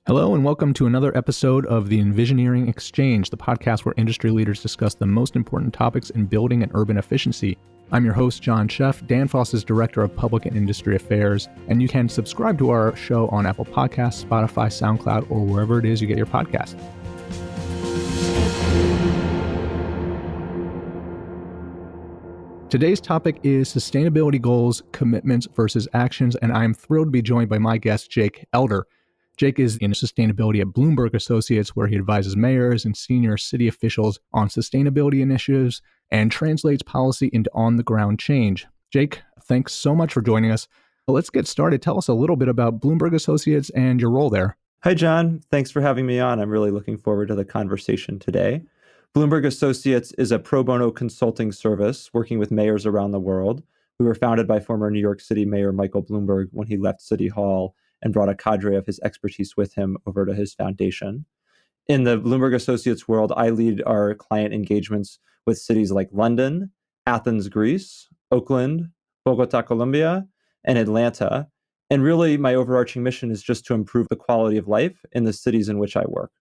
Hello and welcome to another episode of the Envisioneering Exchange, the podcast where industry leaders discuss the most important topics in building and urban efficiency. I'm your host, John Sheff. Danfoss is Director of Public and Industry Affairs, and you can subscribe to our show on Apple Podcasts, Spotify, SoundCloud, or wherever it is you get your podcast. Today's topic is sustainability goals, commitments versus actions, and I'm thrilled to be joined by my guest, Jake Elder. Jake is in sustainability at Bloomberg Associates, where he advises mayors and senior city officials on sustainability initiatives and translates policy into on-the-ground change. Jake, thanks so much for joining us. Let's get started. Tell us a little bit about Bloomberg Associates and your role there. Hi, John. Thanks for having me on. I'm really looking forward to the conversation today. Bloomberg Associates is a pro bono consulting service working with mayors around the world. We were founded by former New York City Mayor Michael Bloomberg when he left City Hall and brought a cadre of his expertise with him over to his foundation. In the Bloomberg Associates world, I lead our client engagements with cities like London, Athens, Greece, Oakland, Bogota, Colombia, and Atlanta. And really, my overarching mission is just to improve the quality of life in the cities in which I work.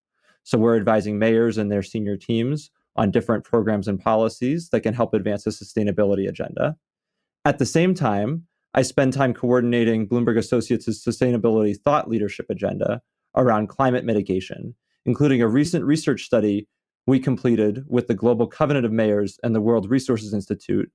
So we're advising mayors and their senior teams on different programs and policies that can help advance the sustainability agenda. At the same time, I spend time coordinating Bloomberg Associates' sustainability thought leadership agenda around climate mitigation, including a recent research study we completed with the Global Covenant of Mayors and the World Resources Institute,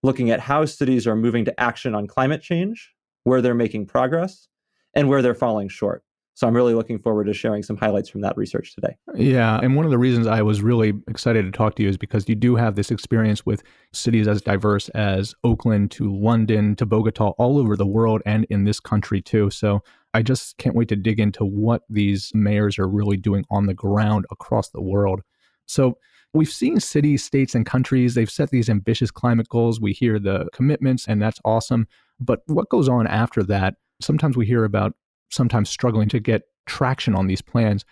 looking at how cities are moving to action on climate change, where they're making progress, and where they're falling short. So I'm really looking forward to sharing some highlights from that research today. Yeah, and one of the reasons I was really excited to talk to you is because you do have this experience with cities as diverse as Oakland to London to Bogota, all over the world and in this country too. So I just can't wait to dig into what these mayors are really doing on the ground across the world. So we've seen cities, states, and countries, they've set these ambitious climate goals. We hear the commitments, and that's awesome. But what goes on after that? Sometimes we hear about sometimes struggling to get traction on these plans.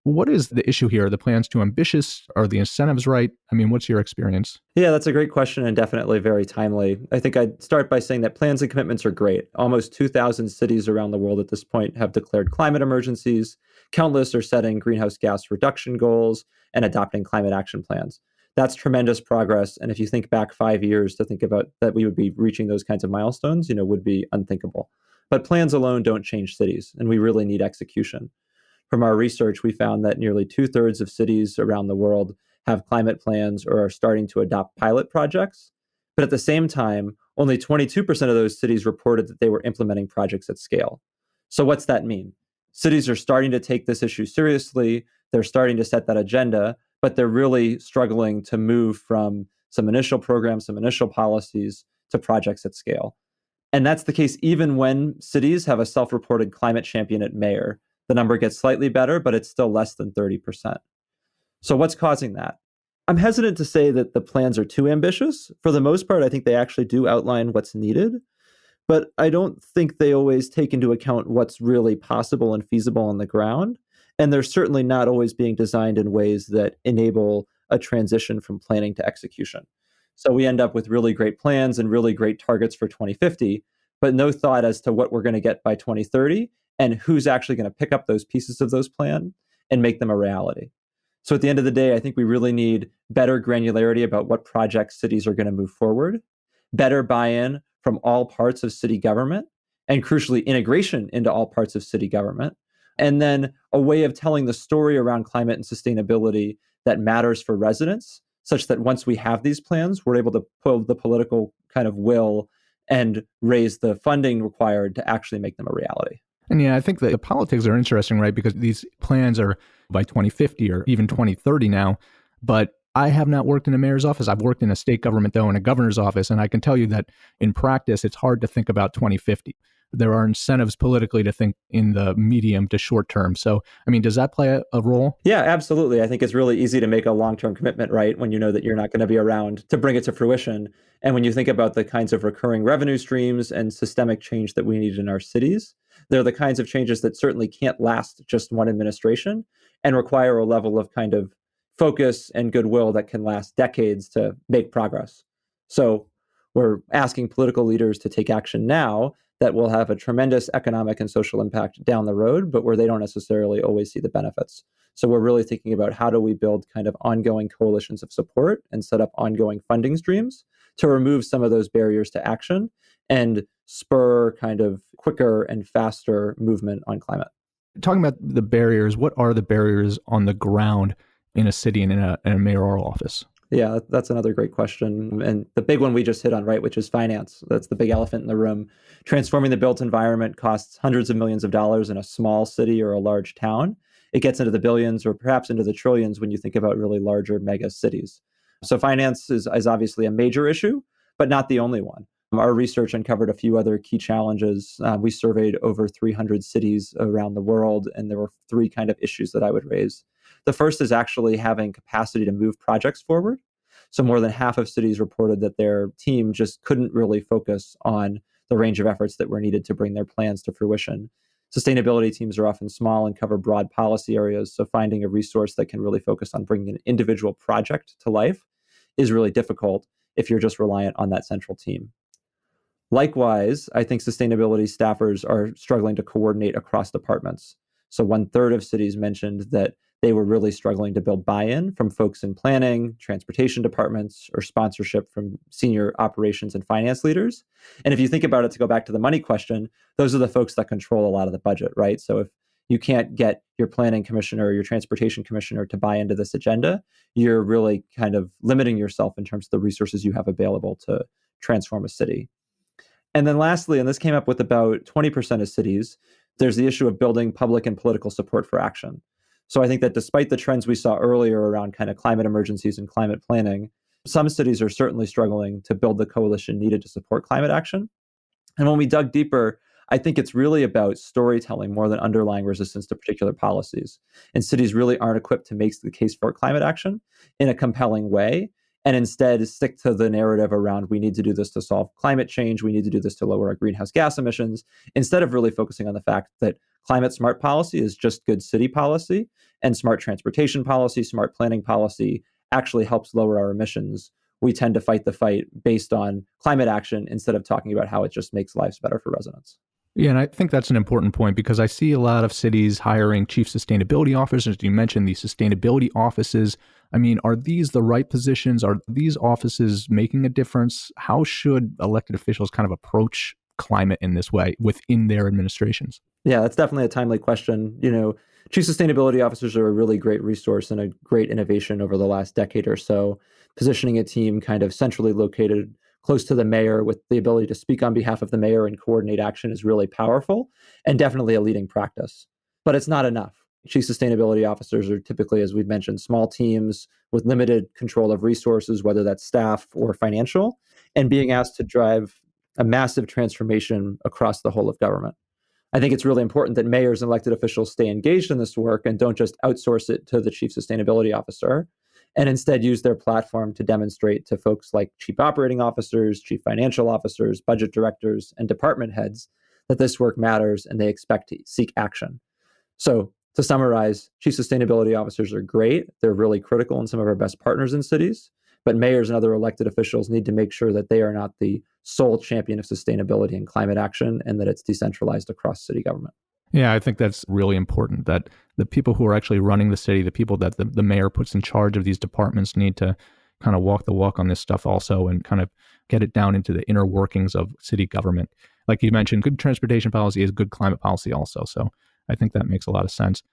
What is the issue here? Are the plans too ambitious? Are the incentives right? I mean, what's your experience? Yeah, that's a great question and definitely very timely. I think I'd start by saying that plans and commitments are great. Almost 2,000 cities around the world at this point have declared climate emergencies. Countless are setting greenhouse gas reduction goals and adopting climate action plans. That's tremendous progress. And if you think back 5 years to think about that we would be reaching those kinds of milestones, would be unthinkable. But plans alone don't change cities, and we really need execution. From our research, we found that nearly 2/3 of cities around the world have climate plans or are starting to adopt pilot projects. But at the same time, only 22% of those cities reported that they were implementing projects at scale. So what's that mean? Cities are starting to take this issue seriously. They're starting to set that agenda, but they're really struggling to move from some initial programs, some initial policies to projects at scale. And that's the case even when cities have a self-reported climate champion at mayor. The number gets slightly better, but it's still less than 30%. So what's causing that? I'm hesitant to say that the plans are too ambitious. For the most part, I think they actually do outline what's needed, but I don't think they always take into account what's really possible and feasible on the ground. And they're certainly not always being designed in ways that enable a transition from planning to execution. So we end up with really great plans and really great targets for 2050, but no thought as to what we're going to get by 2030 and who's actually going to pick up those pieces of those plans and make them a reality. So at the end of the day, I think we really need better granularity about what projects cities are going to move forward, better buy-in from all parts of city government, and crucially, integration into all parts of city government, and then a way of telling the story around climate and sustainability that matters for residents, such that once we have these plans, we're able to pull the political kind of will and raise the funding required to actually make them a reality. And yeah, I think the politics are interesting, right? Because these plans are by 2050 or even 2030 now. But I have not worked in a mayor's office. I've worked in a state government, though, in a governor's office. And I can tell you that in practice, it's hard to think about 2050. There are incentives politically to think in the medium to short term. So, I mean, does that play a role? Yeah, absolutely. I think it's really easy to make a long-term commitment, right? When you know that you're not going to be around to bring it to fruition. And when you think about the kinds of recurring revenue streams and systemic change that we need in our cities, they're the kinds of changes that certainly can't last just one administration and require a level of kind of focus and goodwill that can last decades to make progress. So we're asking political leaders to take action now that will have a tremendous economic and social impact down the road, but where they don't necessarily always see the benefits. So we're really thinking about how do we build kind of ongoing coalitions of support and set up ongoing funding streams to remove some of those barriers to action and spur kind of quicker and faster movement on climate. Talking about the barriers, what are the barriers on the ground in a city and in a mayoral office? Yeah, that's another great question. And the big one we just hit on, right, which is finance. That's the big elephant in the room. Transforming the built environment costs hundreds of millions of dollars in a small city or a large town. It gets into the billions or perhaps into the trillions when you think about really larger mega cities. So finance is obviously a major issue, but not the only one. Our research uncovered a few other key challenges. We surveyed over 300 cities around the world, and there were three kind of issues that I would raise. The first is actually having capacity to move projects forward. So more than half of cities reported that their team just couldn't really focus on the range of efforts that were needed to bring their plans to fruition. Sustainability teams are often small and cover broad policy areas, so finding a resource that can really focus on bringing an individual project to life is really difficult if you're just reliant on that central team. Likewise, I think sustainability staffers are struggling to coordinate across departments. So 1/3 of cities mentioned that they were really struggling to build buy-in from folks in planning, transportation departments, or sponsorship from senior operations and finance leaders. And if you think about it, to go back to the money question, those are the folks that control a lot of the budget, right? So if you can't get your planning commissioner or your transportation commissioner to buy into this agenda, you're really kind of limiting yourself in terms of the resources you have available to transform a city. And then lastly, and this came up with about 20% of cities, there's the issue of building public and political support for action. So I think that despite the trends we saw earlier around kind of climate emergencies and climate planning, some cities are certainly struggling to build the coalition needed to support climate action. And when we dug deeper, I think it's really about storytelling more than underlying resistance to particular policies. And cities really aren't equipped to make the case for climate action in a compelling way, and instead stick to the narrative around we need to do this to solve climate change, we need to do this to lower our greenhouse gas emissions, instead of really focusing on the fact that climate smart policy is just good city policy, and smart transportation policy, smart planning policy actually helps lower our emissions. We tend to fight the fight based on climate action instead of talking about how it just makes lives better for residents. Yeah, and I think that's an important point because I see a lot of cities hiring chief sustainability officers. You mentioned the sustainability offices. I mean, are these the right positions? Are these offices making a difference? How should elected officials kind of approach climate in this way within their administrations? Yeah, that's definitely a timely question. Chief sustainability officers are a really great resource and a great innovation over the last decade or so. Positioning a team kind of centrally located close to the mayor with the ability to speak on behalf of the mayor and coordinate action is really powerful and definitely a leading practice. But it's not enough. Chief sustainability officers are typically, as we've mentioned, small teams with limited control of resources, whether that's staff or financial, and being asked to drive a massive transformation across the whole of government. I think it's really important that mayors and elected officials stay engaged in this work and don't just outsource it to the chief sustainability officer, and instead use their platform to demonstrate to folks like chief operating officers, chief financial officers, budget directors, and department heads that this work matters and they expect to seek action. So to summarize, chief sustainability officers are great. They're really critical in some of our best partners in cities, but mayors and other elected officials need to make sure that they are not the sole champion of sustainability and climate action and that it's decentralized across city government. Yeah, I think that's really important that the people who are actually running the city, the people that the mayor puts in charge of these departments need to kind of walk the walk on this stuff also and kind of get it down into the inner workings of city government. Like you mentioned, good transportation policy is good climate policy also. So I think that makes a lot of sense.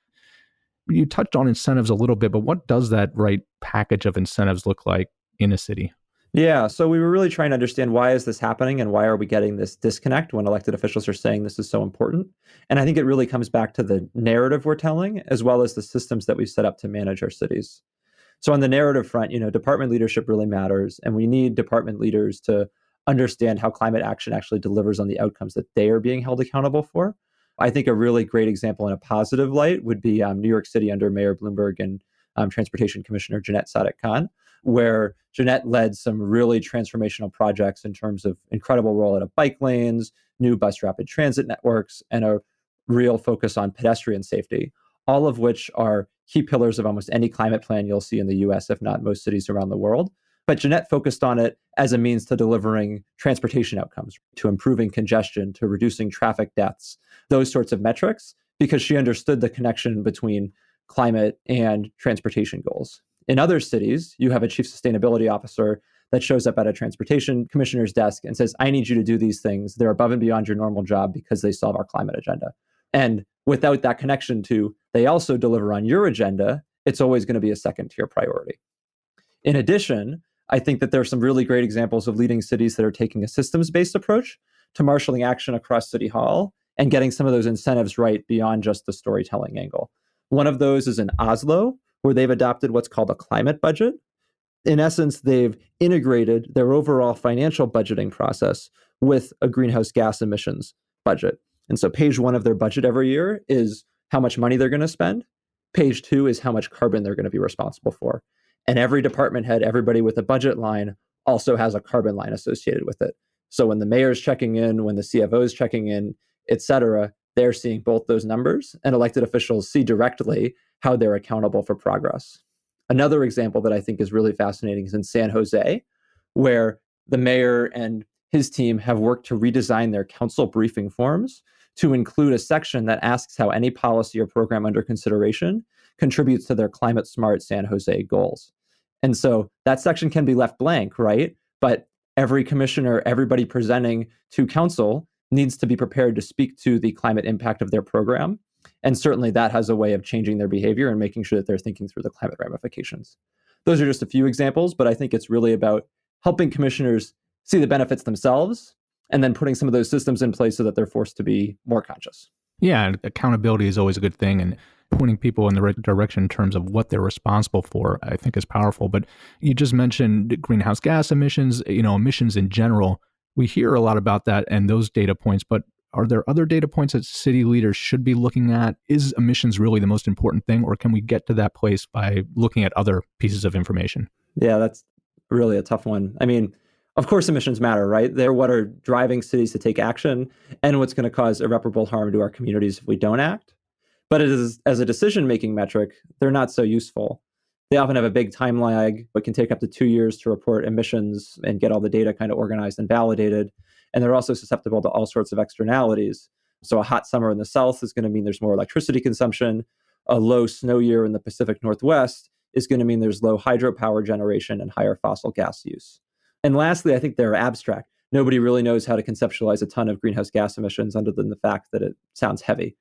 You touched on incentives a little bit, but what does that right package of incentives look like in a city? Yeah, so we were really trying to understand why is this happening and why are we getting this disconnect when elected officials are saying this is so important. And I think it really comes back to the narrative we're telling as well as the systems that we've set up to manage our cities. So on the narrative front, department leadership really matters, and we need department leaders to understand how climate action actually delivers on the outcomes that they are being held accountable for. I think a really great example in a positive light would be New York City under Mayor Bloomberg and Transportation Commissioner Janette Sadik-Khan, where Janette led some really transformational projects in terms of incredible rollout of bike lanes, new bus rapid transit networks, and a real focus on pedestrian safety, all of which are key pillars of almost any climate plan you'll see in the US, if not most cities around the world. But Jeanette focused on it as a means to delivering transportation outcomes, to improving congestion, to reducing traffic deaths, those sorts of metrics, because she understood the connection between climate and transportation goals. In other cities, you have a chief sustainability officer that shows up at a transportation commissioner's desk and says, I need you to do these things. They're above and beyond your normal job because they solve our climate agenda. And without that connection to, they also deliver on your agenda, it's always going to be a second tier priority. In addition, I think that there are some really great examples of leading cities that are taking a systems-based approach to marshaling action across City Hall and getting some of those incentives right beyond just the storytelling angle. One of those is in Oslo, where they've adopted what's called a climate budget. In essence, they've integrated their overall financial budgeting process with a greenhouse gas emissions budget. And so page one of their budget every year is how much money they're going to spend. Page two is how much carbon they're going to be responsible for. And every department head, everybody with a budget line also has a carbon line associated with it. So when the mayor's checking in, when the CFO is checking in, et cetera, they're seeing both those numbers, and elected officials see directly how they're accountable for progress. Another example that I think is really fascinating is in San Jose, where the mayor and his team have worked to redesign their council briefing forms to include a section that asks how any policy or program under consideration contributes to their climate smart San Jose goals. And so that section can be left blank, right? But every commissioner, everybody presenting to council needs to be prepared to speak to the climate impact of their program. And certainly that has a way of changing their behavior and making sure that they're thinking through the climate ramifications. Those are just a few examples, but I think it's really about helping commissioners see the benefits themselves and then putting some of those systems in place so that they're forced to be more conscious. Yeah, accountability is always a good thing, and pointing people in the right direction in terms of what they're responsible for, I think is powerful. But you just mentioned greenhouse gas emissions, emissions in general. We hear a lot about that and those data points, but are there other data points that city leaders should be looking at? Is emissions really the most important thing, or can we get to that place by looking at other pieces of information? Yeah, that's really a tough one. I mean, of course, emissions matter, right? They're what are driving cities to take action and what's going to cause irreparable harm to our communities if we don't act. But as a decision-making metric, they're not so useful. They often have a big time lag. It can take up to 2 years to report emissions and get all the data kind of organized and validated. And they're also susceptible to all sorts of externalities. So a hot summer in the South is going to mean there's more electricity consumption. A low snow year in the Pacific Northwest is going to mean there's low hydropower generation and higher fossil gas use. And lastly, I think they're abstract. Nobody really knows how to conceptualize a ton of greenhouse gas emissions other than the fact that it sounds heavy.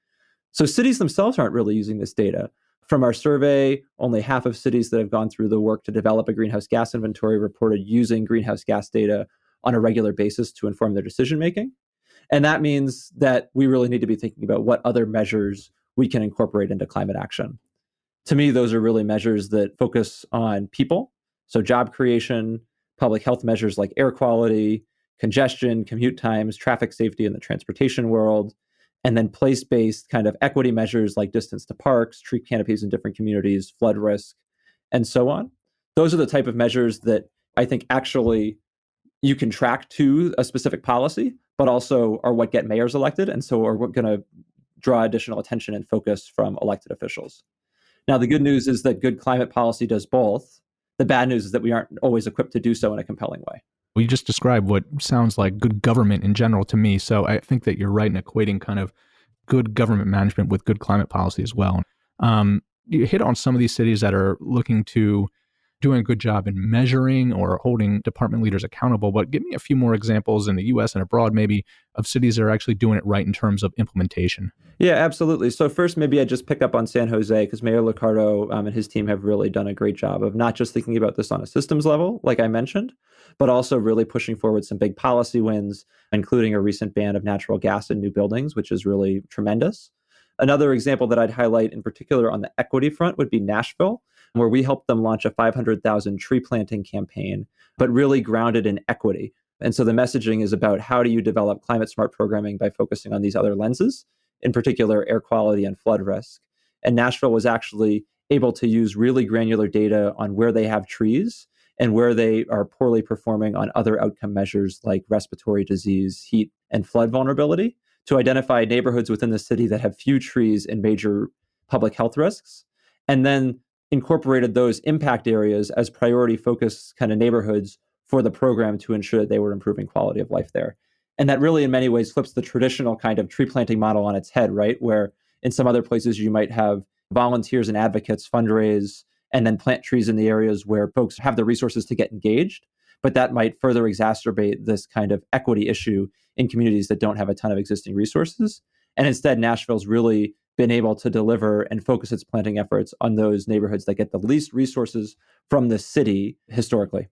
So cities themselves aren't really using this data. From our survey, only half of cities that have gone through the work to develop a greenhouse gas inventory reported using greenhouse gas data on a regular basis to inform their decision making. And that means that we really need to be thinking about what other measures we can incorporate into climate action. To me, those are really measures that focus on people. So job creation, public health measures like air quality, congestion, commute times, traffic safety in the transportation world, and then place-based kind of equity measures like distance to parks, tree canopies in different communities, flood risk, and so on. Those are the type of measures that I think actually you can track to a specific policy, but also are what get mayors elected, and so are going to draw additional attention and focus from elected officials. Now, the good news is that good climate policy does both. The bad news is that we aren't always equipped to do so in a compelling way. We just described what sounds like good government in general to me. So I think that you're right in equating kind of good government management with good climate policy as well. You hit on some of these cities that are looking to doing a good job in measuring or holding department leaders accountable, but give me a few more examples in the US and abroad, maybe, of cities that are actually doing it right in terms of implementation. Yeah, absolutely. So first, maybe I just pick up on San Jose because Mayor Liccardo and his team have really done a great job of not just thinking about this on a systems level, like I mentioned, but also really pushing forward some big policy wins, including a recent ban of natural gas in new buildings, which is really tremendous. Another example that I'd highlight in particular on the equity front would be Nashville, where we helped them launch a 500,000 tree planting campaign, but really grounded in equity. And so the messaging is about how do you develop climate smart programming by focusing on these other lenses, in particular air quality and flood risk. And Nashville was actually able to use really granular data on where they have trees and where they are poorly performing on other outcome measures like respiratory disease, heat, and flood vulnerability to identify neighborhoods within the city that have few trees and major public health risks. And then incorporated those impact areas as priority focus kind of neighborhoods for the program to ensure that they were improving quality of life there. And that really, in many ways, flips the traditional kind of tree planting model on its head, right? Where in some other places you might have volunteers and advocates fundraise and then plant trees in the areas where folks have the resources to get engaged. But that might further exacerbate this kind of equity issue in communities that don't have a ton of existing resources. And instead, Nashville's really been able to deliver and focus its planting efforts on those neighborhoods that get the least resources from the city historically.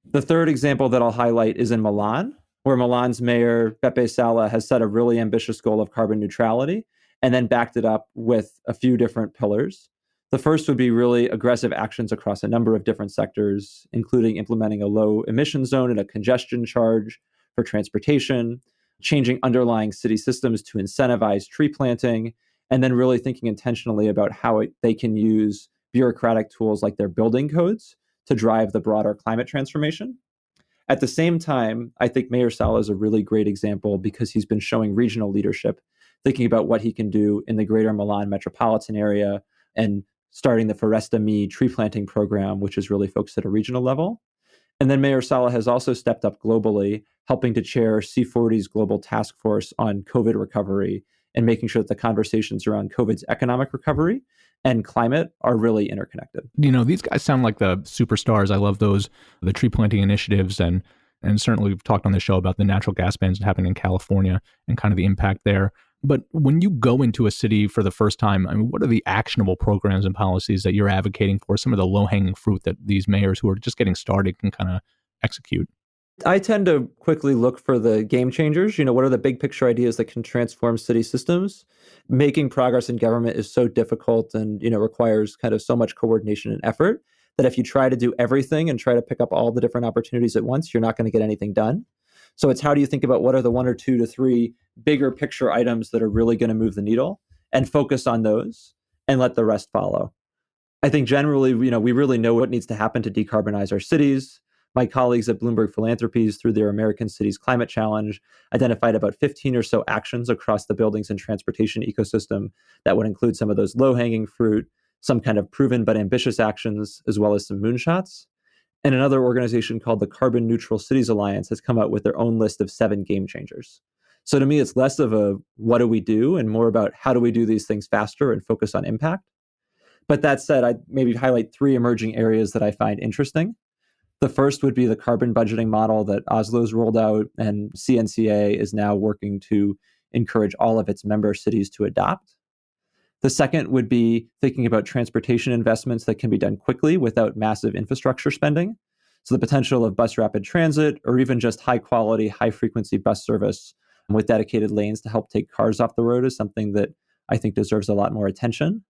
The third example that I'll highlight is in Milan, where Milan's mayor, Beppe Sala, has set a really ambitious goal of carbon neutrality and then backed it up with a few different pillars. The first would be really aggressive actions across a number of different sectors, including implementing a low emission zone and a congestion charge for transportation, changing underlying city systems to incentivize tree planting, and then really thinking intentionally about how they can use bureaucratic tools like their building codes to drive the broader climate transformation. At the same time, I think Mayor Sala is a really great example because he's been showing regional leadership, thinking about what he can do in the greater Milan metropolitan area and starting the Foresta Mi tree planting program, which is really focused at a regional level. And then Mayor Sala has also stepped up globally, helping to chair C40's global task force on COVID recovery and making sure that the conversations around COVID's economic recovery and climate are really interconnected. These guys sound like the superstars. I love the tree planting initiatives, and certainly we've talked on the show about the natural gas bans happening in California and kind of the impact there. But when you go into a city for the first time, I mean, what are the actionable programs and policies that you're advocating for, some of the low-hanging fruit that these mayors who are just getting started can kind of execute? I tend to quickly look for the game changers. What are the big picture ideas that can transform city systems? Making progress in government is so difficult and, requires kind of so much coordination and effort that if you try to do everything and try to pick up all the different opportunities at once, you're not going to get anything done. So it's how do you think about what are the 1 or 2 to 3 bigger picture items that are really going to move the needle and focus on those and let the rest follow. I think generally, we really know what needs to happen to decarbonize our cities. My colleagues at Bloomberg Philanthropies, through their American Cities Climate Challenge, identified about 15 or so actions across the buildings and transportation ecosystem that would include some of those low-hanging fruit, some kind of proven but ambitious actions, as well as some moonshots. And another organization called the Carbon Neutral Cities Alliance has come out with their own list of 7 game changers. So to me, it's less of a what do we do and more about how do we do these things faster and focus on impact. But that said, I'd maybe highlight 3 emerging areas that I find interesting. The first would be the carbon budgeting model that Oslo's rolled out, and CNCA is now working to encourage all of its member cities to adopt. The second would be thinking about transportation investments that can be done quickly without massive infrastructure spending. So the potential of bus rapid transit or even just high quality, high frequency bus service with dedicated lanes to help take cars off the road is something that I think deserves a lot more attention.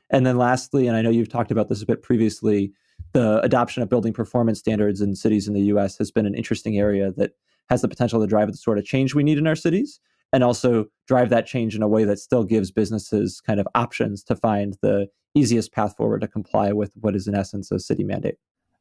And then lastly, and I know you've talked about this a bit previously, the adoption of building performance standards in cities in the US has been an interesting area that has the potential to drive the sort of change we need in our cities and also drive that change in a way that still gives businesses kind of options to find the easiest path forward to comply with what is in essence a city mandate.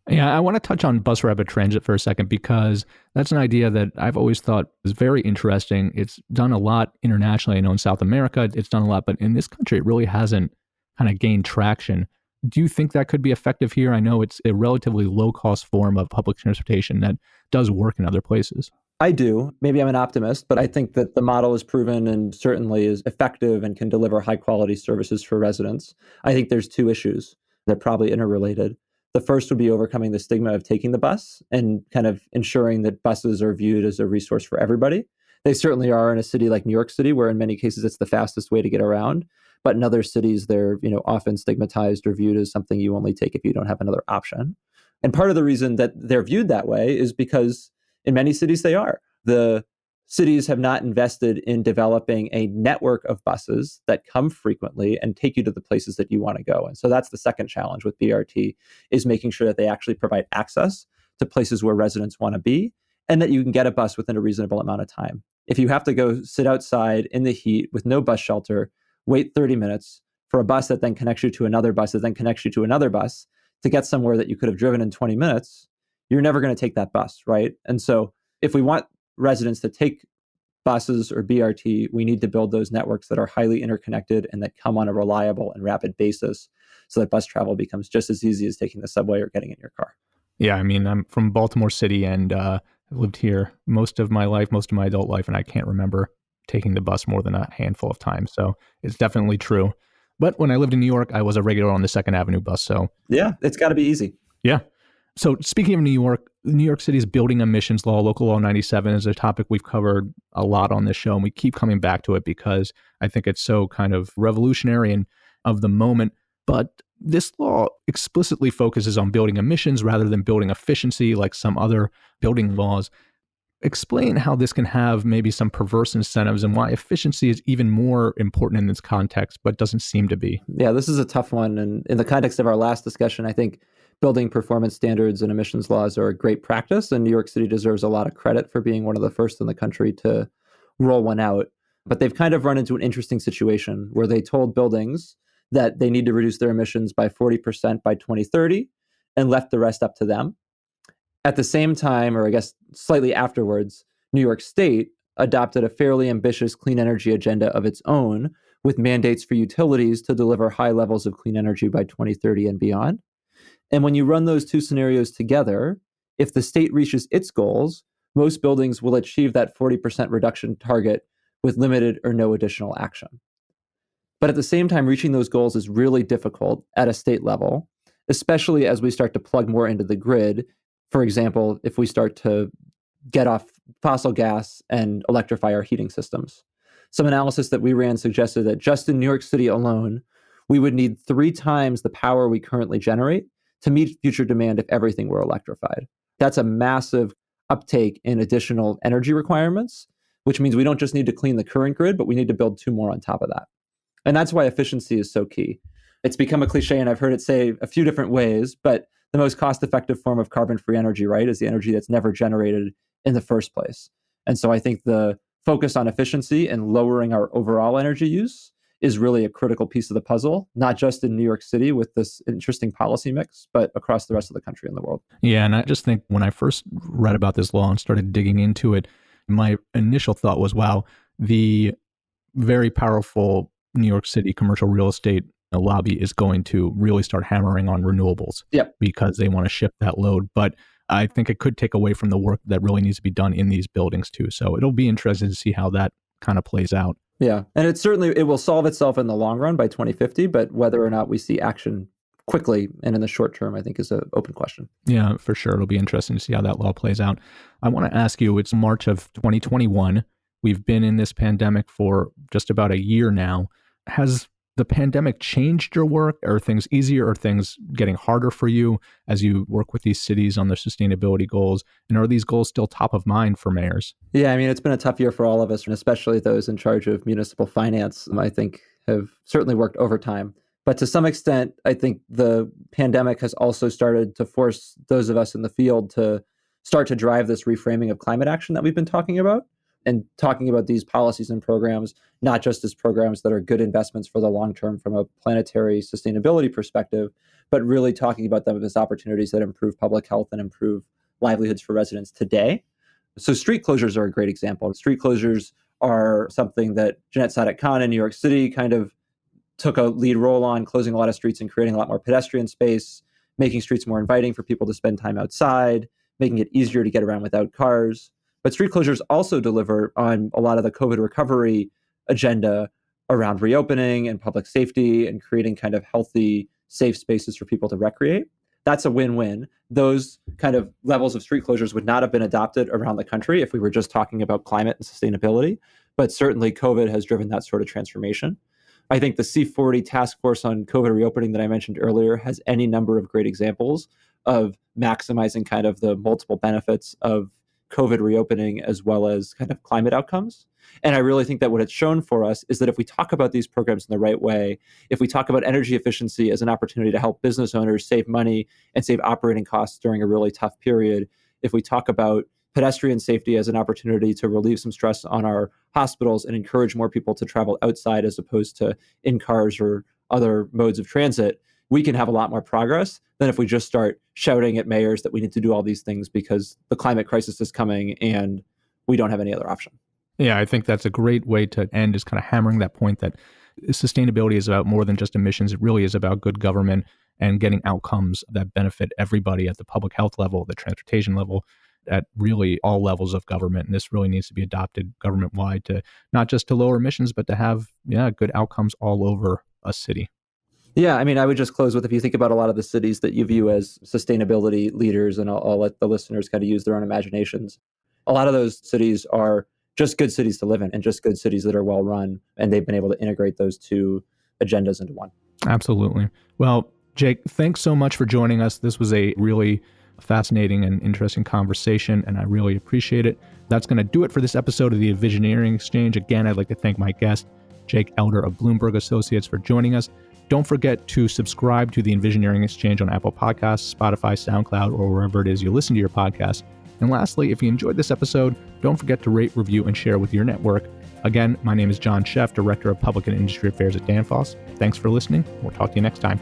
Yeah, I want to touch on bus rapid transit for a second because that's an idea that I've always thought is very interesting. It's done a lot internationally. I know in South America, it's done a lot, but in this country, it really hasn't kind of gained traction. Do you think that could be effective here? I know it's a relatively low-cost form of public transportation that does work in other places. I do. Maybe I'm an optimist, but I think that the model is proven and certainly is effective and can deliver high-quality services for residents. I think there's 2 issues. They're probably interrelated. The first would be overcoming the stigma of taking the bus and kind of ensuring that buses are viewed as a resource for everybody. They certainly are in a city like New York City, where in many cases it's the fastest way to get around. But in other cities, they're often stigmatized or viewed as something you only take if you don't have another option. And part of the reason that they're viewed that way is because in many cities they are. The cities have not invested in developing a network of buses that come frequently and take you to the places that you want to go. And so that's the second challenge with BRT, is making sure that they actually provide access to places where residents want to be and that you can get a bus within a reasonable amount of time. If you have to go sit outside in the heat with no bus shelter, wait 30 minutes for a bus that then connects you to another bus that then connects you to another bus to get somewhere that you could have driven in 20 minutes, you're never going to take that bus, right? And so if we want residents to take buses or BRT, we need to build those networks that are highly interconnected and that come on a reliable and rapid basis so that bus travel becomes just as easy as taking the subway or getting in your car. Yeah, I mean, I'm from Baltimore City, and I've lived here most of my life, most of my adult life, and I can't remember taking the bus more than a handful of times. So it's definitely true. But when I lived in New York, I was a regular on the Second Avenue bus. So Yeah, it's got to be easy. yeah. So speaking of New York City's building emissions law, Local Law 97, is a topic we've covered a lot on this show, and we keep coming back to it because I think it's so kind of revolutionary and of the moment. But this law explicitly focuses on building emissions rather than building efficiency like some other building laws. Explain how this can have maybe some perverse incentives and why efficiency is even more important in this context, but doesn't seem to be. Yeah, this is a tough one. And in the context of our last discussion, I think building performance standards and emissions laws are a great practice. And New York City deserves a lot of credit for being one of the first in the country to roll one out. But they've kind of run into an interesting situation where they told buildings that they need to reduce their emissions by 40% by 2030 and left the rest up to them. At the same time, or I guess slightly afterwards, New York State adopted a fairly ambitious clean energy agenda of its own with mandates for utilities to deliver high levels of clean energy by 2030 and beyond. And when you run those two scenarios together, if the state reaches its goals, most buildings will achieve that 40% reduction target with limited or no additional action. But at the same time, reaching those goals is really difficult at a state level, especially as we start to plug more into the grid. For example, if we start to get off fossil gas and electrify our heating systems. Some analysis that we ran suggested that just in New York City alone, we would need 3 times the power we currently generate to meet future demand if everything were electrified. That's a massive uptake in additional energy requirements, which means we don't just need to clean the current grid, but we need to build 2 more on top of that. And that's why efficiency is so key. It's become a cliche, and I've heard it say a few different ways, but the most cost-effective form of carbon-free energy, right, is the energy that's never generated in the first place. And so I think the focus on efficiency and lowering our overall energy use is really a critical piece of the puzzle, not just in New York City with this interesting policy mix, but across the rest of the country and the world. Yeah, and I just think when I first read about this law and started digging into it, my initial thought was, wow, the very powerful New York City commercial real estate lobby is going to really start hammering on renewables because they want to shift that load. But I think it could take away from the work that really needs to be done in these buildings too. So it'll be interesting to see how that kind of plays out. Yeah. And it will solve itself in the long run by 2050, but whether or not we see action quickly and in the short term, I think is an open question. Yeah, for sure. It'll be interesting to see how that law plays out. I want to ask you, it's March of 2021. We've been in this pandemic for just about a year now. Has the pandemic changed your work? Are things easier? Are things getting harder for you as you work with these cities on their sustainability goals? And are these goals still top of mind for mayors? Yeah, I mean, it's been a tough year for all of us, and especially those in charge of municipal finance, I think have certainly worked overtime. But to some extent, I think the pandemic has also started to force those of us in the field to start to drive this reframing of climate action that we've been talking about, and talking about these policies and programs, not just as programs that are good investments for the long term from a planetary sustainability perspective, but really talking about them as opportunities that improve public health and improve livelihoods for residents today. So street closures are a great example. Street closures are something that Jeanette Sadik-Khan in New York City kind of took a lead role on, closing a lot of streets and creating a lot more pedestrian space, making streets more inviting for people to spend time outside, making it easier to get around without cars. But street closures also deliver on a lot of the COVID recovery agenda around reopening and public safety and creating kind of healthy, safe spaces for people to recreate. That's a win-win. Those kind of levels of street closures would not have been adopted around the country if we were just talking about climate and sustainability. But certainly COVID has driven that sort of transformation. I think the C40 task force on COVID reopening that I mentioned earlier has any number of great examples of maximizing kind of the multiple benefits of COVID reopening as well as kind of climate outcomes. And I really think that what it's shown for us is that if we talk about these programs in the right way, if we talk about energy efficiency as an opportunity to help business owners save money and save operating costs during a really tough period, if we talk about pedestrian safety as an opportunity to relieve some stress on our hospitals and encourage more people to travel outside as opposed to in cars or other modes of transit, we can have a lot more progress than if we just start shouting at mayors that we need to do all these things because the climate crisis is coming and we don't have any other option. Yeah, I think that's a great way to end, is kind of hammering that point that sustainability is about more than just emissions. It really is about good government and getting outcomes that benefit everybody at the public health level, the transportation level, at really all levels of government. And this really needs to be adopted government wide, to not just to lower emissions, but to have good outcomes all over a city. Yeah, I mean, I would just close with, if you think about a lot of the cities that you view as sustainability leaders, and I'll let the listeners kind of use their own imaginations. A lot of those cities are just good cities to live in and just good cities that are well run. And they've been able to integrate those two agendas into one. Absolutely. Well, Jake, thanks so much for joining us. This was a really fascinating and interesting conversation, and I really appreciate it. That's going to do it for this episode of the Envisioneering Exchange. Again, I'd like to thank my guest, Jake Elder of Bloomberg Associates, for joining us. Don't forget to subscribe to the Envisioneering Exchange on Apple Podcasts, Spotify, SoundCloud, or wherever it is you listen to your podcast. And lastly, if you enjoyed this episode, don't forget to rate, review, and share with your network. Again, my name is John Sheff, Director of Public and Industry Affairs at Danfoss. Thanks for listening. We'll talk to you next time.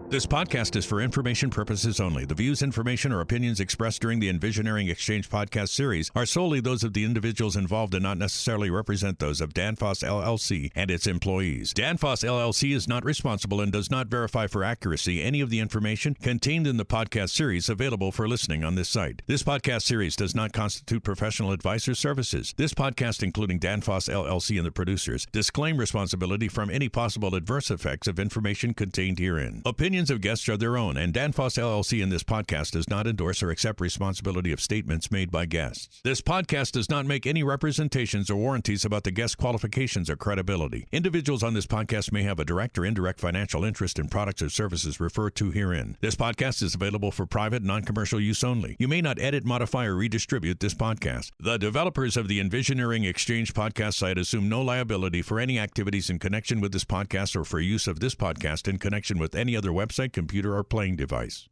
This podcast is for information purposes only. The views, information, or opinions expressed during the Envisioneering Exchange podcast series are solely those of the individuals involved and not necessarily represent those of Danfoss LLC and its employees. Danfoss LLC is not responsible and does not verify for accuracy any of the information contained in the podcast series available for listening on this site. This podcast series does not constitute professional advice or services. This podcast, including Danfoss LLC and the producers, disclaim responsibility from any possible adverse effects of information contained herein. Opinions of guests are their own, and Danfoss LLC in this podcast does not endorse or accept responsibility of statements made by guests. This podcast does not make any representations or warranties about the guest qualifications or credibility. Individuals on this podcast may have a direct or indirect financial interest in products or services referred to herein. This podcast is available for private, non-commercial use only. You may not edit, modify, or redistribute this podcast. The developers of the Envisioneering Exchange podcast site assume no liability for any activities in connection with this podcast or for use of this podcast in connection with any other website, computer, or playing device.